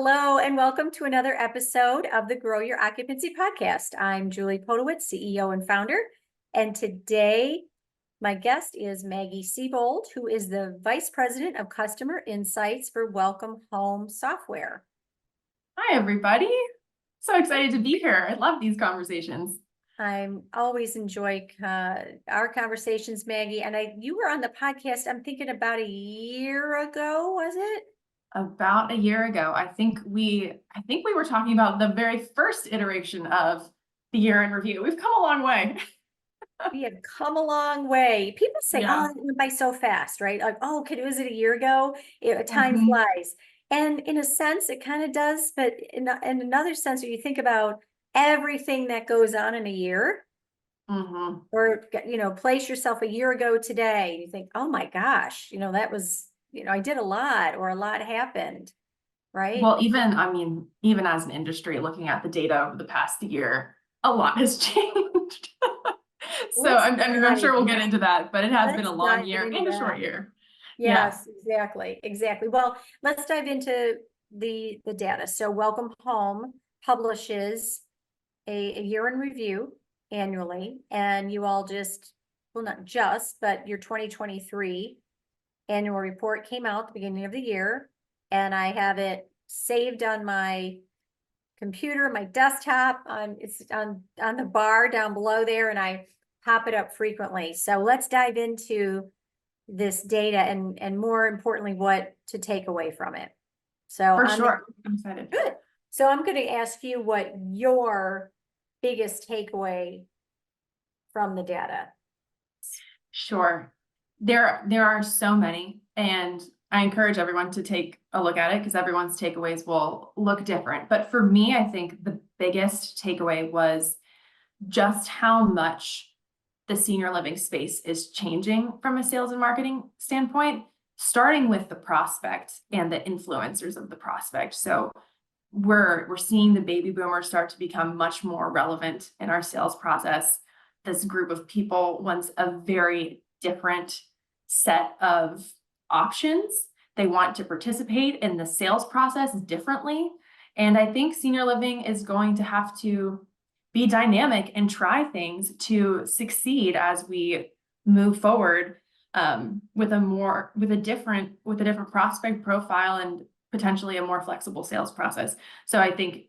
Hello, and welcome to another episode of the Grow Your Occupancy podcast. I'm Julie Podewitz, CEO and founder. And today, my guest is Maggie Seybold, who is the Vice President of Customer Insights for WelcomeHome Software. Hi, everybody. So excited to be here. I love these conversations. I'm always enjoy our conversations, Maggie. And you were on the podcast, I'm thinking about a year ago, was it? About a year ago, I think we were talking about the very first iteration of the year in review. We've come a long way. We have come a long way. People say, Yeah. "Oh, it went by so fast," right? Like, "Oh, was it a year ago?" Time Mhm. flies, and in a sense, it kind of does. But in another sense, when you think about everything that goes on in a year, Mhm. or place yourself a year ago today, you think, "Oh my gosh, that was, I did a lot, or a lot happened," right? Well, even as an industry, looking at the data over the past year, a lot has changed. So Let's I'm dive sure we'll get in. into that, but it has been Let's a long dive year into and a that. short year. Yeah. Yes, exactly. Well, let's dive into the data. So Welcome Home publishes a year in review annually, and you all well, not just, but your 2023 annual report came out at the beginning of the year, and I have it saved on my computer, my desktop, it's on the bar down below there, and I pop it up frequently. So let's dive into this data and more importantly, what to take away from it. So For sure. I'm excited. good. So I'm going to ask you what your biggest takeaway from the data. Sure. There are so many, and I encourage everyone to take a look at it because everyone's takeaways will look different. But for me, I think the biggest takeaway was just how much the senior living space is changing from a sales and marketing standpoint, starting with the prospect and the influencers of the prospect. So we're seeing the baby boomers start to become much more relevant in our sales process. This group of people wants a very different set of options. They want to participate in the sales process differently. And I think senior living is going to have to be dynamic and try things to succeed as we move forward with a different prospect profile and potentially a more flexible sales process. So I think,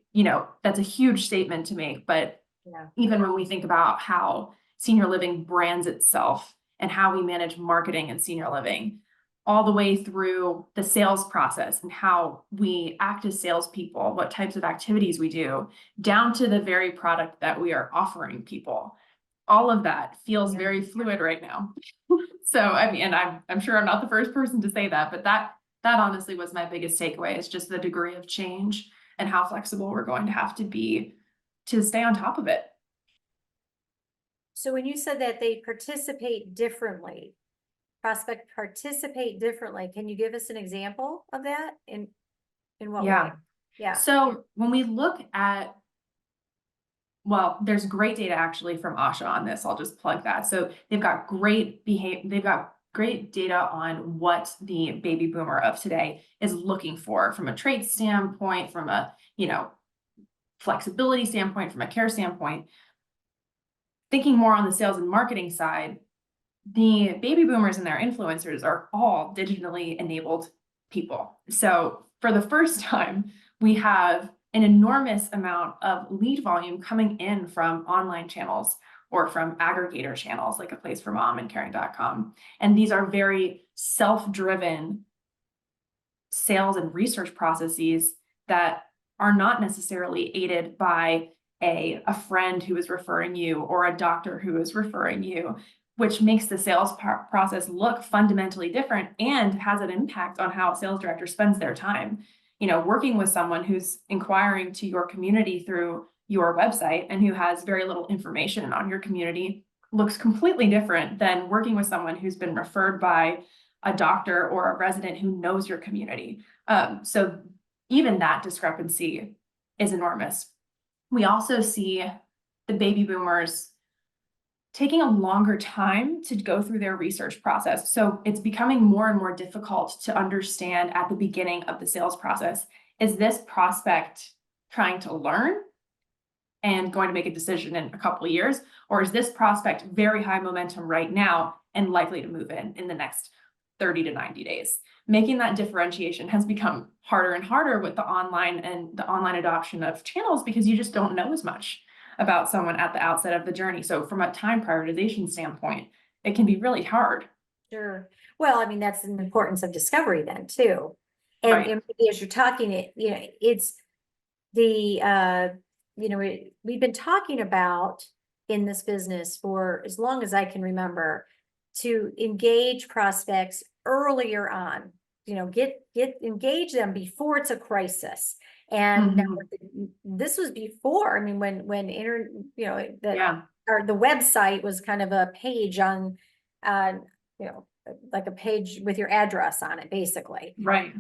that's a huge statement to make, but Yeah. even when we think about how senior living brands itself and how we manage marketing in senior living, all the way through the sales process and how we act as salespeople, what types of activities we do, down to the very product that we are offering people. All of that feels very fluid right now. So, and I'm sure I'm not the first person to say that, but that honestly was my biggest takeaway, is just the degree of change and how flexible we're going to have to be to stay on top of it. So when you said that they participate differently, prospect participate differently, can you give us an example of that? In what way? Yeah. So when we look at, well, there's great data actually from Asha on this. I'll just plug that. So they've got great data on what the baby boomer of today is looking for from a trade standpoint, from a, flexibility standpoint, from a care standpoint. Thinking more on the sales and marketing side, the baby boomers and their influencers are all digitally enabled people. So for the first time, we have an enormous amount of lead volume coming in from online channels or from aggregator channels like A Place for Mom and caring.com. And these are very self-driven sales and research processes that are not necessarily aided by a friend who is referring you or a doctor who is referring you, which makes the sales process look fundamentally different and has an impact on how a sales director spends their time. Working with someone who's inquiring to your community through your website and who has very little information on your community looks completely different than working with someone who's been referred by a doctor or a resident who knows your community. So even that discrepancy is enormous. We also see the baby boomers taking a longer time to go through their research process. So it's becoming more and more difficult to understand at the beginning of the sales process is this prospect trying to learn and going to make a decision in a couple of years? Or is this prospect very high momentum right now and likely to move in the next 30 to 90 days? Making that differentiation has become harder and harder with the online adoption of channels, because you just don't know as much about someone at the outset of the journey. So from a time prioritization standpoint, it can be really hard. Sure. Well, I mean, that's the importance of discovery then too. And, Right. and maybe as you're talking, it's the, we've been talking about in this business for as long as I can remember, to engage prospects earlier on, engage them before it's a crisis. And now this was before, I mean, Yeah. or the website was kind of a page on, like a page with your address on it, basically. Right.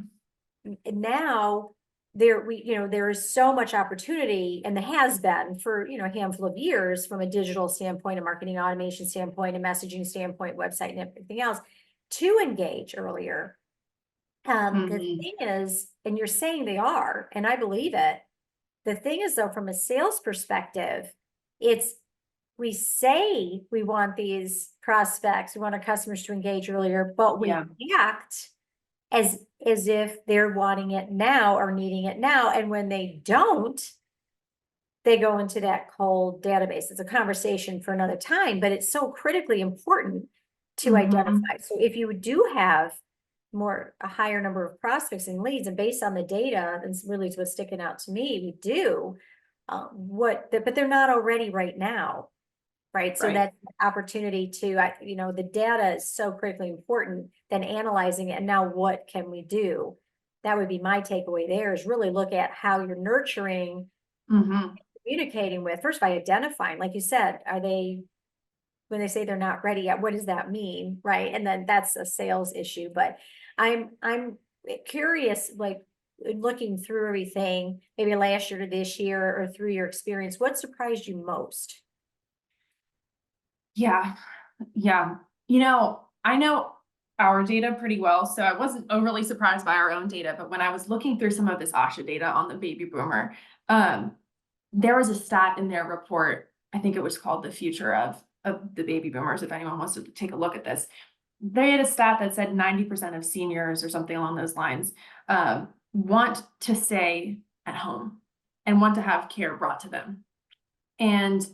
And now there is so much opportunity, and there has been for, a handful of years from a digital standpoint, a marketing automation standpoint, a messaging standpoint, website and everything else, to engage earlier. The thing is, and you're saying they are, and I believe it. The thing is though, from a sales perspective, we say we want these prospects, we want our customers to engage earlier, but we act as if they're wanting it now or needing it now. And when they don't, they go into that cold database. It's a conversation for another time, but it's so critically important to identify. So if you do have a higher number of prospects and leads, and based on the data, that's really what's sticking out to me, we do, but they're not already right now. Right. So that's an opportunity to, the data is so critically important, then analyzing it. And now what can we do? That would be my takeaway there, is really look at how you're nurturing, communicating with, first by identifying, like you said, when they say they're not ready yet, what does that mean? Right. And then that's a sales issue. But I'm curious, like looking through everything, maybe last year to this year or through your experience, what surprised you most? Yeah. I know our data pretty well, so I wasn't overly surprised by our own data. But when I was looking through some of this ASHA data on the baby boomer, there was a stat in their report. I think it was called The Future of the Baby Boomers. If anyone wants to take a look at this, they had a stat that said 90% of seniors, or something along those lines, want to stay at home and want to have care brought to them. And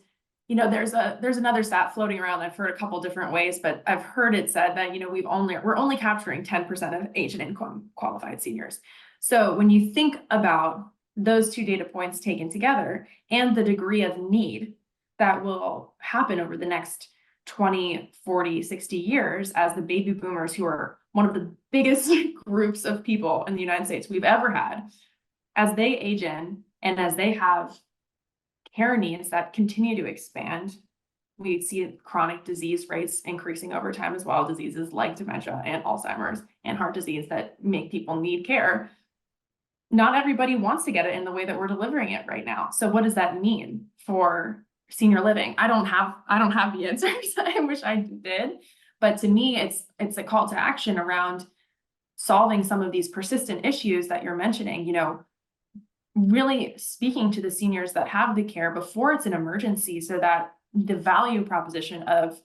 there's another stat floating around. I've heard a couple different ways, but I've heard it said that, we're only capturing 10% of age and income qualified seniors. So when you think about those two data points taken together and the degree of need that will happen over the next 20, 40, 60 years, as the baby boomers, who are one of the biggest groups of people in the United States we've ever had, as they age in and as they have care needs that continue to expand, we see chronic disease rates increasing over time as well. Diseases like dementia and Alzheimer's and heart disease that make people need care. Not everybody wants to get it in the way that we're delivering it right now. So what does that mean for senior living? I don't have the answers. I wish I did. But to me, it's a call to action around solving some of these persistent issues that you're mentioning, really speaking to the seniors that have the care before it's an emergency, so that the value proposition of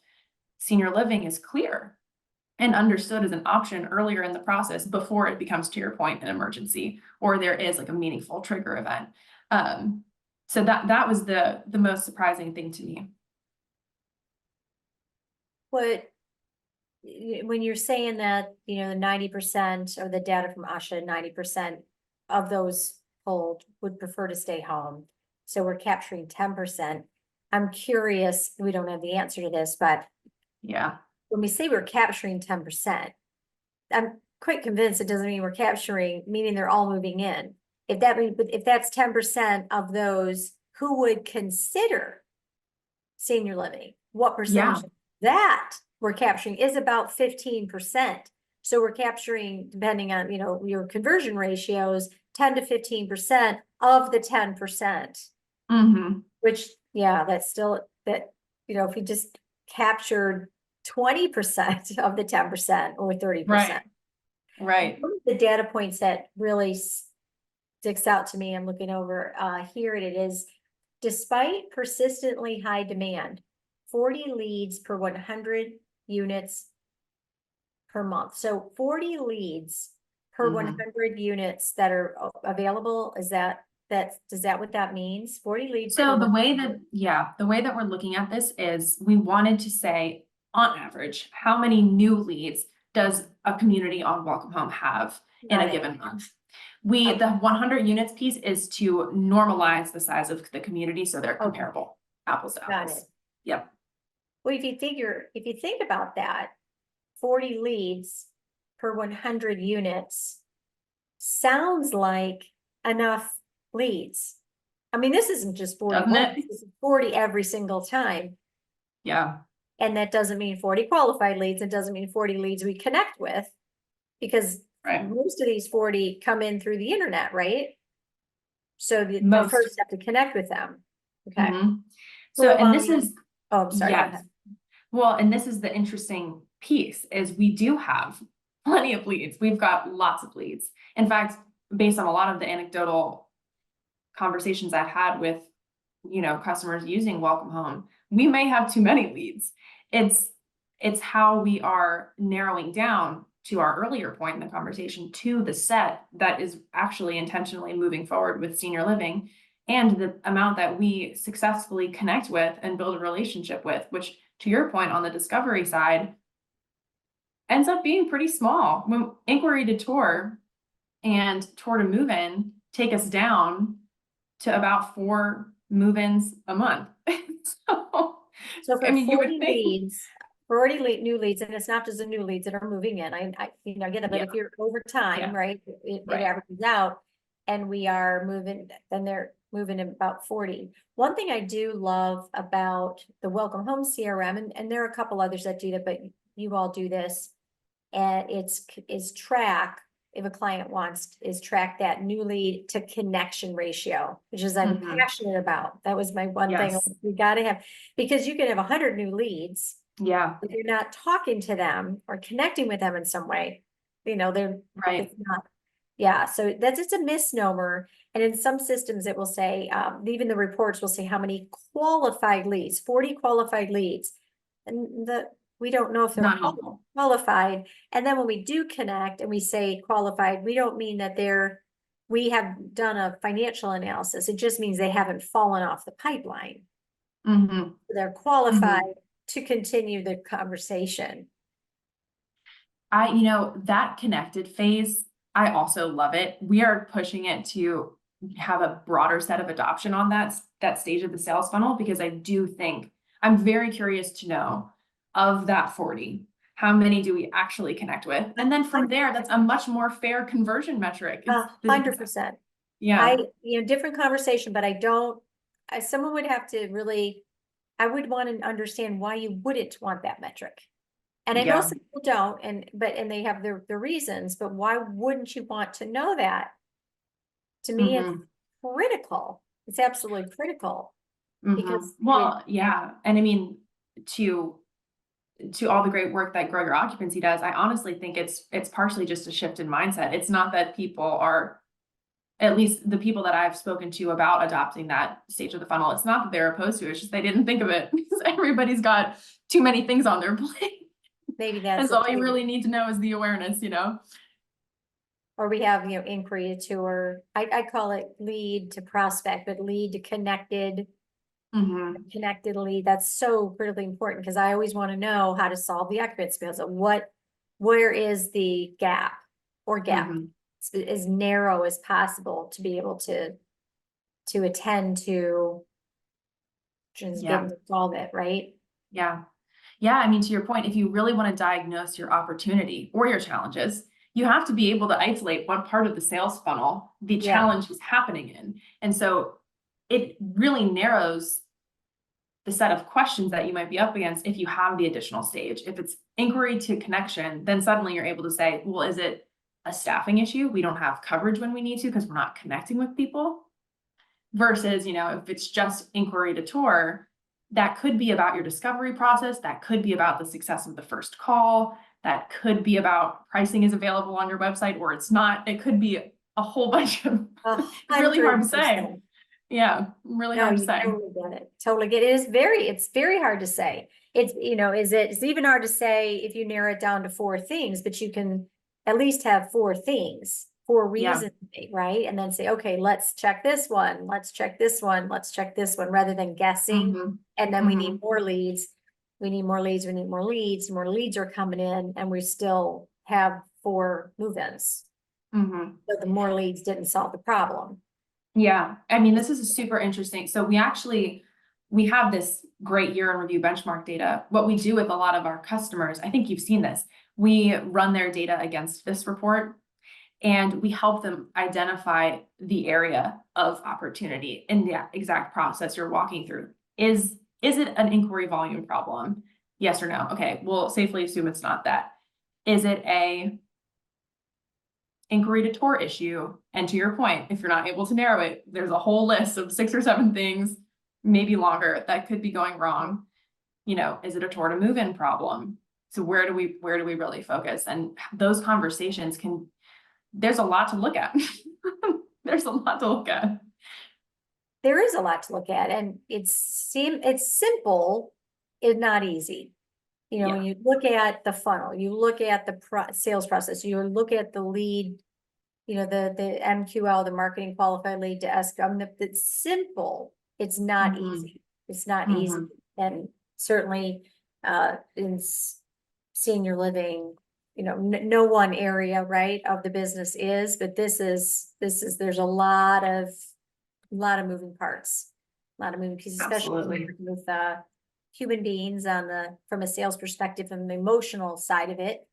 senior living is clear and understood as an option earlier in the process, before it becomes, to your point, an emergency, or there is like a meaningful trigger event. So that was the most surprising thing to me. When you're saying that, the 90% or the data from ASHA, 90% of those polled would prefer to stay home. So we're capturing 10%. I'm curious, we don't have the answer to this, but yeah, when we say we're capturing 10%, I'm quite convinced it doesn't mean we're capturing, meaning they're all moving in. If that's 10% of those who would consider senior living, what percentage of that we're capturing is about 15%. So we're capturing, depending on, your conversion ratios, 10 to 15% of the 10%, which, that's still if we just captured 20% of the 10% or 30%. Right. The data points that really sticks out to me. I'm looking over, here it is. Despite persistently high demand, 40 leads per 100 units per month. So 40 leads per Mhm. 100 units that are available. Does that what that means? 40 leads per So the way 100. that, the way that we're looking at this is we wanted to say, on average, how many new leads does a community on Welcome Home have in Got a it. given month? Okay. The 100 units piece is to normalize the size of the community so they're Okay. comparable, apples to Got apples. it. Yep. Well, if you think about that, 40 leads per 100 units sounds like enough leads. I mean, this isn't just 40 Doesn't once, it? this is 40 every single time. Yeah. And that doesn't mean 40 qualified leads. It doesn't mean 40 leads we connect with, because Right. most of these 40 come in through the internet, right? So the Most. first have to connect with them. Okay. Mhm. Who So, am and this I? is, Oh, I'm sorry. Go ahead. yes. Well, and this is the interesting piece is we do have plenty of leads. We've got lots of leads. In fact, based on a lot of the anecdotal conversations I've had with, customers using Welcome Home, we may have too many leads. It's how we are narrowing down, to our earlier point in the conversation, to the set that is actually intentionally moving forward with senior living, and the amount that we successfully connect with and build a relationship with, which, to your point on the discovery side, ends up being pretty small. When inquiry to tour and tour to move-in take us down to about 4 move-ins a month. So for I mean, you would 40 think, leads, 40 new leads, and it's not just the new leads that are moving in. I get it, but Yeah. if you're over time, Yeah. right, it Right. averages out, and we are moving, then they're moving in about 40. One thing I do love about the Welcome Home CRM, and there are a couple others that do that, but you all do this, and is track, if a client wants, is track that new lead to connection ratio, which is I'm Mhm. passionate about. That was my one thing Yes. we gotta have, because you can have 100 new leads, Yeah. if you're not talking to them or connecting with them in some way, they're, Right. it's not, yeah, so it's a misnomer. And in some systems, it will say, even the reports will say how many qualified leads, 40 qualified leads. And we don't know if they're Not all helpful. qualified. And then when we do connect and we say qualified, we don't mean that we have done a financial analysis. It just means they haven't fallen off the pipeline. Mhm. They're qualified Mhm. to continue the conversation. That connected phase, I also love it. We are pushing it to have a broader set of adoption on that stage of the sales funnel, because I do think I'm very curious to know, of that 40, how many do we actually connect with? And then from there, that's a much more fair conversion metric. 100%. Yeah. Different conversation, but someone would have to really, I would want to understand why you wouldn't want that metric. And I know Yeah. some people don't, and they have their reasons, but why wouldn't you want to know that? To me, it's Mhm. critical. It's absolutely critical, Mhm. because Well, yeah. And I mean, to all the great work that Grow Your Occupancy does, I honestly think it's partially just a shift in mindset. It's not that people are, at least the people that I've spoken to about adopting that stage of the funnel, it's not that they're opposed to it, it's just they didn't think of it, because everybody's got too many things on their plate. maybe that's And it all you too. really need to know is the awareness. Or we have, inquiry to, or I call it lead to prospect, but lead to connected. Mhm. Connected lead, that's so critically important, because I always want to know how to solve the occupancy because of where is the gap or gap Mhm. as narrow as possible to be able to attend to just Yeah. get to solve it, right? Yeah. Yeah, I mean, to your point, if you really want to diagnose your opportunity or your challenges, you have to be able to isolate what part of the sales funnel the Yeah. challenge is happening in. And so it really narrows the set of questions that you might be up against if you have the additional stage. If it's inquiry to connection, then suddenly you're able to say, well, is it a staffing issue? We don't have coverage when we need to because we're not connecting with people. Versus, if it's just inquiry to tour, that could be about your discovery process. That could be about the success of the first call. That could be about pricing is available on your website or it's not. It could be a whole bunch of, really hard to say. 100%. Yeah, really No, hard to you say. totally get it. Totally get it. It's very hard to say. It's, it's even hard to say if you narrow it down to four things, but you can at least have four things, four Yeah. reasons, right? And then say, okay, let's check this one, let's check this one, let's check this one, rather than guessing. Mhm. And then we need Mhm. more leads. We need more leads, we need more leads, more leads are coming in, and we still have four move-ins. Mhm. So the more leads didn't solve the problem. Yeah, I mean, this is super interesting. So we have this great year in review benchmark data. What we do with a lot of our customers, I think you've seen this, we run their data against this report and we help them identify the area of opportunity in the exact process you're walking through. Is it an inquiry volume problem? Yes or no? Okay, we'll safely assume it's not that. Is it a inquiry to tour issue? And to your point, if you're not able to narrow it, there's a whole list of 6 or 7 things, maybe longer, that could be going wrong. Is it a tour to move-in problem? So where do we really focus? And those conversations there's a lot to look at. There's a lot to look at. There is a lot to look at, and it's simple, it's not easy. When you look at the funnel, you look at the sales process, you look at the lead, the MQL, the marketing qualified lead to escrow. It's simple. It's not easy. It's not easy. And certainly in senior living, no one area, right, of the business is, but this is, there's a lot of moving parts, a lot of moving pieces, especially Absolutely. with human beings from a sales perspective and the emotional side of it,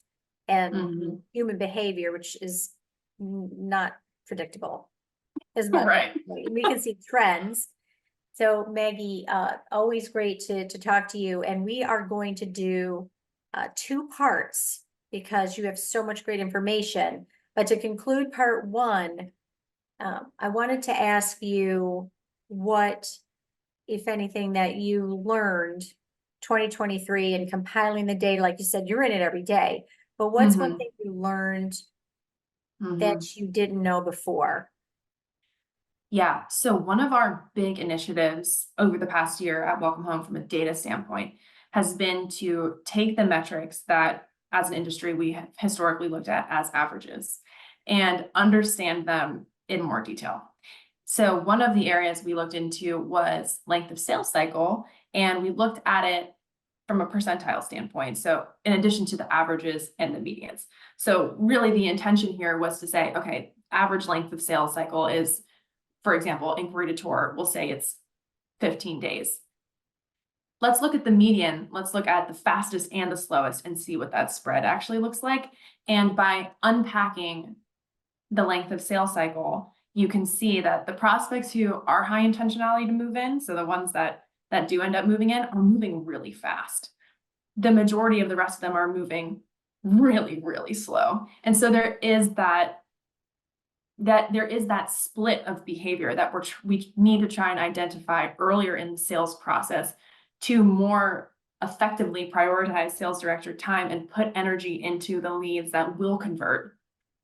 and human behavior, which is not predictable as much. Right. We can see trends. So Maggie, always great to talk to you. And we are going to do 2 parts because you have so much great information. But to conclude part 1, I wanted to ask you what, if anything, that you learned 2023 and compiling the data. Like you said, you're in it every day, but what's one thing you learned that you didn't know before? Yeah, so one of our big initiatives over the past year at Welcome Home from a data standpoint has been to take the metrics that as an industry we have historically looked at as averages and understand them in more detail. So one of the areas we looked into was length of sales cycle, and we looked at it from a percentile standpoint. So in addition to the averages and the medians. So really the intention here was to say, okay, average length of sales cycle is, for example, inquiry to tour, we'll say it's 15 days. Let's look at the median. Let's look at the fastest and the slowest and see what that spread actually looks like. And by unpacking the length of sales cycle, you can see that the prospects who are high intentionality to move in, so the ones that do end up moving in, are moving really fast. The majority of the rest of them are moving really, really slow. And so there is that split of behavior that we need to try and identify earlier in the sales process to more effectively prioritize sales director time and put energy into the leads that will convert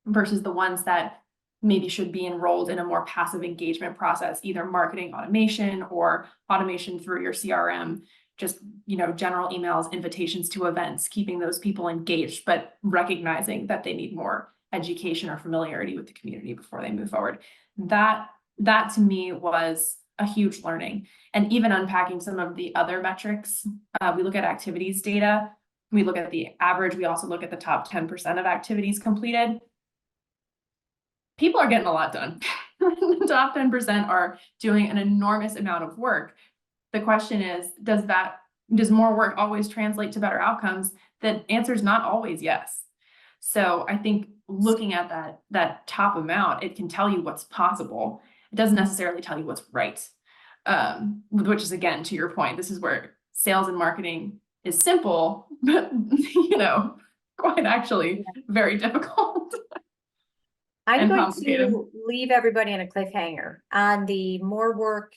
versus the ones that maybe should be enrolled in a more passive engagement process, either marketing automation or automation through your CRM, just, general emails, invitations to events, keeping those people engaged, but recognizing that they need more education or familiarity with the community before they move forward. That to me was a huge learning. And even unpacking some of the other metrics, we look at activities data, we look at the average, we also look at the top 10% of activities completed. People are getting a lot done. The top 10% are doing an enormous amount of work. The question is, does more work always translate to better outcomes? The answer is not always yes. So I think looking at that top amount, it can tell you what's possible. It doesn't necessarily tell you what's right. Which is, again, to your point, this is where sales and marketing is simple, but quite actually very difficult. I'm going to leave everybody on a cliffhanger on the more work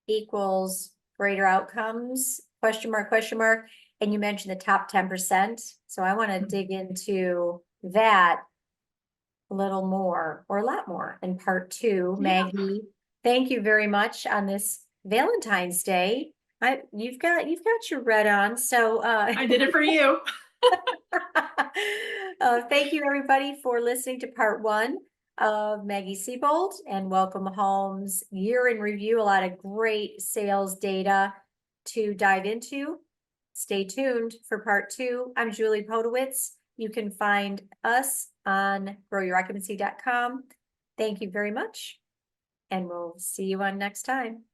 equals greater outcomes, question mark, question mark. And you mentioned the top 10%. So I want to dig into that. a little more or a lot more in part 2. Yeah. Maggie, thank you very much on this Valentine's Day. You've got your red on, so I did it for you. thank you everybody for listening to part 1 of Maggie Seybold and Welcome Home's year in review. A lot of great sales data to dive into. Stay tuned for part 2. I'm Julie Podewitz. You can find us on growyouroccupancy.com. Thank you very much, and we'll see you on next time.